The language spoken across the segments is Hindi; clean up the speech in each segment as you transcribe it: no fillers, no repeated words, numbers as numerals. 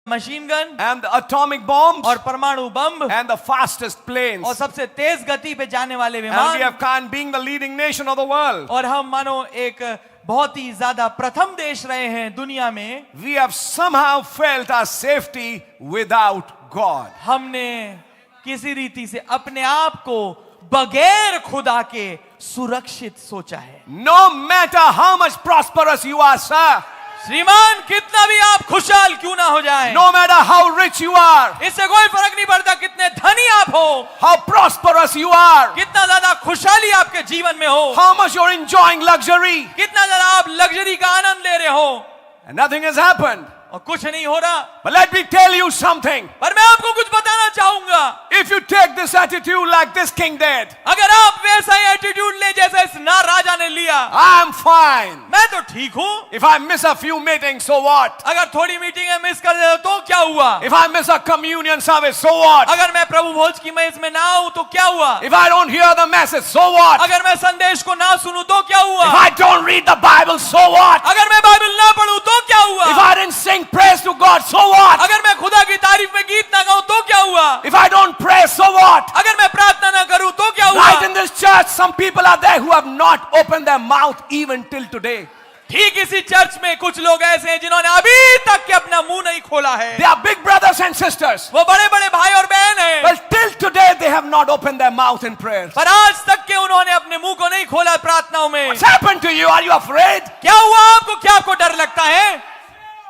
Machine gun and the atomic bombs और परमाणु बम and the fastest planes. और सबसे तेज गति पे जाने वाले And we विमान have kind being the leading nation of the world. और हम मानो एक बहुत ही ज्यादा प्रथम देश रहे हैं दुनिया में. We have somehow felt our safety without God. हमने किसी रीति से अपने आप को बगैर खुदा के सुरक्षित सोचा है. No matter how much prosperous you are, sir. श्रीमान कितना भी आप खुशहाल क्यों ना हो जाएं, No matter how rich you are, इससे कोई फर्क नहीं पड़ता कितने धनी आप हो, how prosperous you are, कितना ज्यादा खुशहाली आपके जीवन में हो, how much you're enjoying luxury, कितना ज्यादा आप लग्जरी का आनंद ले रहे हो, and nothing has happened. और कुछ नहीं हो रहा. But let me tell you something. पर मैं आपको कुछ बताना चाहूंगा. If you take this attitude like this king did, अगर आप वैसा ही एटीट्यूड ले जैसा इस राजा ने लिया, I'm fine. मैं तो ठीक हूं. If I miss a few meetings, so what? अगर थोड़ी मीटिंग मिस कर दे तो क्या हुआ? If I miss a communion service, so what? अगर मैं प्रभु भोज की मेज में ना आऊं तो क्या हुआ? If I don't hear the message, so what? अगर मैं संदेश को ना सुनूं तो क्या हुआ? If I don't read the Bible, so what? अगर मैं बाइबल ना पढूं तो क्या हुआ? If I didn't sing praise to God, so what? अगर मैं खुदा की तारीफ में गीत ना गाऊं तो क्या हुआ? If I don't pray, so what? अगर मैं प्रार्थना ना करूं तो क्या हुआ? Right in this church, some people are there who have not opened their mouth even till today. ठीक इसी चर्च में कुछ लोग ऐसे हैं जिन्होंने अभी तक के अपना मुंह नहीं खोला है. They are big brothers and sisters. वो बड़े बड़े भाई और बहन हैं. But till today, they have not opened their mouth in prayer. पर आज तक के उन्होंने अपने मुंह को नहीं खोला प्रार्थनाओं में. What's happened to you? Are you afraid? क्या हुआ आपको? क्या आपको डर लगता है?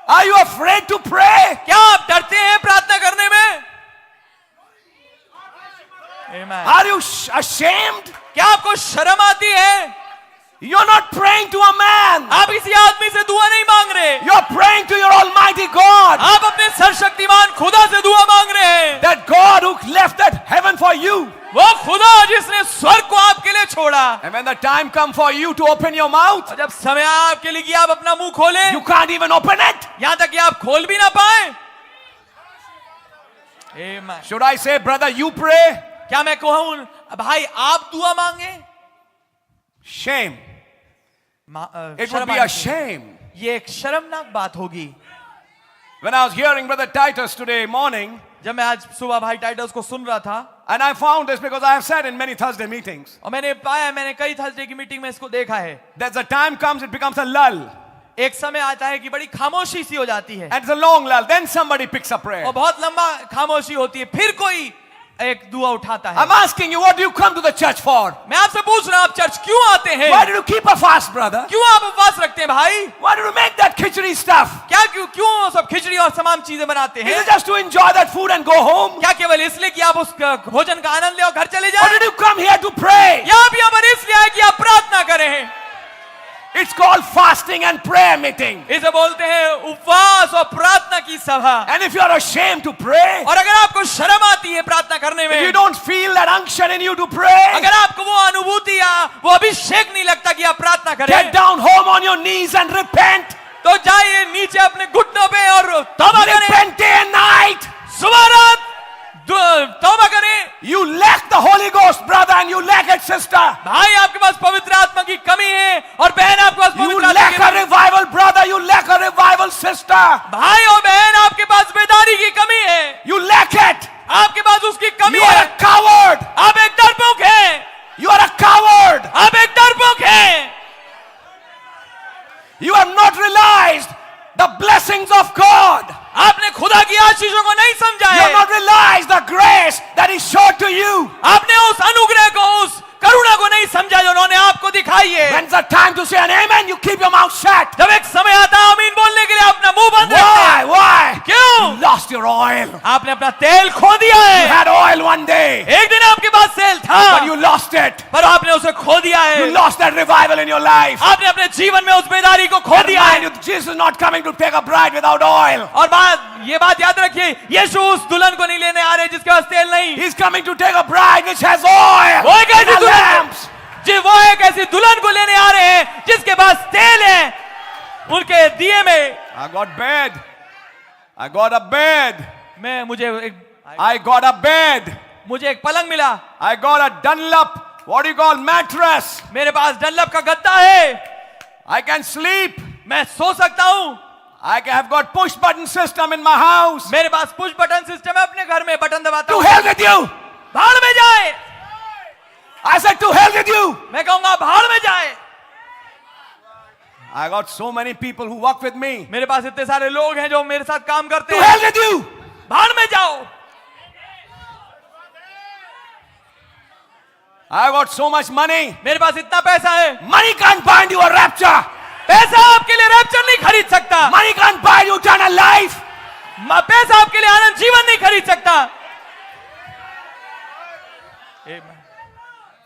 Are you afraid to pray? क्या आप डरते हैं प्रार्थना करने में? Amen. Are you ashamed? क्या आपको शर्म आती है? You're not praying to a man. आप किसी आदमी से दुआ नहीं मांग रहे. You're praying to your Almighty God. आप अपने सर्वशक्तिमान खुदा से दुआ मांग रहे हैं. That God who left that heaven for you. वो खुदा जिसने स्वर्ग को आपके लिए छोड़ा. And when the time comes for you to open your mouth, और जब समय आपके लिए कि आप अपना मुंह खोलें, you can't even open it. यहाँ तक कि आप खोल भी ना पाए. Amen. Should I say, brother, you pray? क्या मैं कहूँ भाई आप दुआ मांगे? Shame. It would शर्म be आनी a shame. ये एक शर्मनाक बात होगी. When I was hearing Brother Titus today morning, जब मैं आज सुबह भाई टाइटस को सुन रहा था, and I found this because I have said in many Thursday meetings, और मैंने पाया, मैंने कई थर्सडे की मीटिंग में इसको देखा है. there's a time comes, it becomes a lull. एक समय आता है कि बड़ी खामोशी सी हो जाती है. And it's a long lull. Then somebody picks up prayer. और बहुत लंबा खामोशी होती है. फिर कोई एक दुआ उठाता है. I'm asking you, what do you come to the church for? मैं आपसे पूछ रहा हूं, आप चर्च क्यों आते हैं? Why did you keep a fast, brother? क्यों आप उपवास रखते हैं भाई? Why did you make that khichdi stuff? क्या क्यों सब खिचड़ी और तमाम चीजें बनाते Is हैं? it just to enjoy that food and go home? क्या केवल इसलिए कि आप उस भोजन का आनंद ले और घर चले Or जाएं? did you come here to pray? या आप यहाँ पर इसलिए आए कि आप प्रार्थना करें? It's called fasting and prayer meeting. इसे बोलते हैं उपवास और प्रार्थना की सभा. And if you are ashamed to pray, और अगर आपको शर्म आती है प्रार्थना करने if you में, don't feel that unction in you to pray, अगर आपको वो अनुभूति या वो अभिषेक नहीं लगता कि आप प्रार्थना get करें, down home on your knees and repent. तो जाइए नीचे अपने घुटनों पे और तौबा करें. Repent day and night. सुबह रात तौबा करें. You lack the Holy Ghost, brother, and you lack it, sister. भाई आपके पास पवित्र आत्मा की कमी है और बहन आपके पास You पवित्र आत्मा lack की a कमी है. revival, brother. You lack a revival, sister. भाई और बहन आपके पास बेदारी की कमी है. You lack it. आपके पास उसकी कमी You are है. a coward. आप एक डरपोक हैं. You are a coward. आप एक डरपोक हैं. You have not realized the blessings of God. आपने खुदा की आशीषों को नहीं समझा You have है. not realized the grace that is showed to you. आपने उस अनुग्रह को, उस करुणा को नहीं समझा जो उन्होंने आपको दिखाई है. When's the time to say an amen? You keep your mouth shut. जब एक समय आता है आमीन बोलने के लिए अपना मुंह बंद रखते Why? हैं. Why? क्यों? You lost your oil. आपने अपना तेल खो दिया You है. had oil one day, एक दिन आपके पास तेल था, but you lost it. पर आपने उसे खो दिया है. You lost that revival in your life. आपने अपने जीवन में उस बेदारी को खो दिया Remind है. you, Jesus is not coming to take a bride without oil. और ये बात याद रखिए, यीशु उस दुल्हन को नहीं लेने आ रहे जिसके पास तेल नहीं. He's coming to take a bride which has oil. वो एक in ऐसी her दुल्हन, lamps. वो एक ऐसी दुल्हन को लेने आ रहे हैं जिसके पास तेल है उनके दिए में. I got bed. I got a bed. मुझे एक पलंग मिला. I got a Dunlop, what do you call, mattress. मेरे पास डनलप का गद्दा है. I can sleep. मैं सो सकता हूं. I have got push button system in my house. मेरे पास पुश बटन सिस्टम है, अपने घर में बटन दबाता To हूं, hell with you. भाड़ में जाए। I said to hell with you. मैं कहूंगा भाड़ में जाए। I got so many people who work with me. मेरे पास इतने सारे लोग हैं जो मेरे साथ काम करते To हैं। hell with you. भाड़ में जाओ। I got so much money. मेरे पास इतना पैसा है, Money can't buy you a rapture. पैसा आपके लिए रैप्चर नहीं खरीद सकता। Money can't buy you eternal life. पैसा आपके लिए आनंद जीवन नहीं खरीद सकता।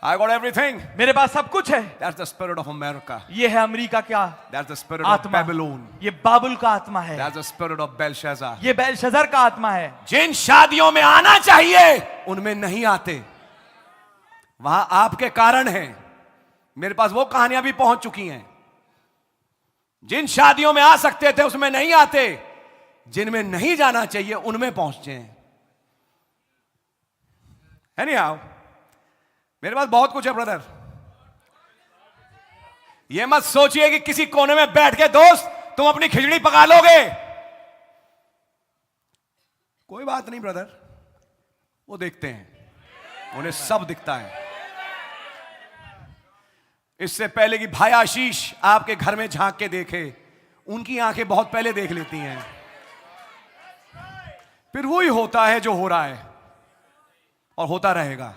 I got everything. मेरे पास सब कुछ है। That's the spirit of America. ये है अमेरिका क्या That's the spirit of आत्मा, Babylon. ये बाबुल का आत्मा है, That's the spirit of Belshazzar. ये बेलशज़र का आत्मा है। जिन शादियों में आना चाहिए उनमें नहीं आते, वहां आपके कारण है। मेरे पास वो कहानियां भी पहुंच चुकी हैं। जिन शादियों में आ सकते थे उसमें नहीं आते, जिनमें नहीं जाना चाहिए उनमें पहुंचते हैं। Anyhow, मेरे पास बहुत कुछ है ब्रदर। ये मत सोचिए कि किसी कोने में बैठ के दोस्त तुम अपनी खिचड़ी पका लोगे। कोई बात नहीं ब्रदर, वो देखते हैं, उन्हें सब दिखता है। इससे पहले कि भाई आशीष आपके घर में झांक के देखे, उनकी आंखें बहुत पहले देख लेती हैं। फिर वही होता है जो हो रहा है और होता रहेगा।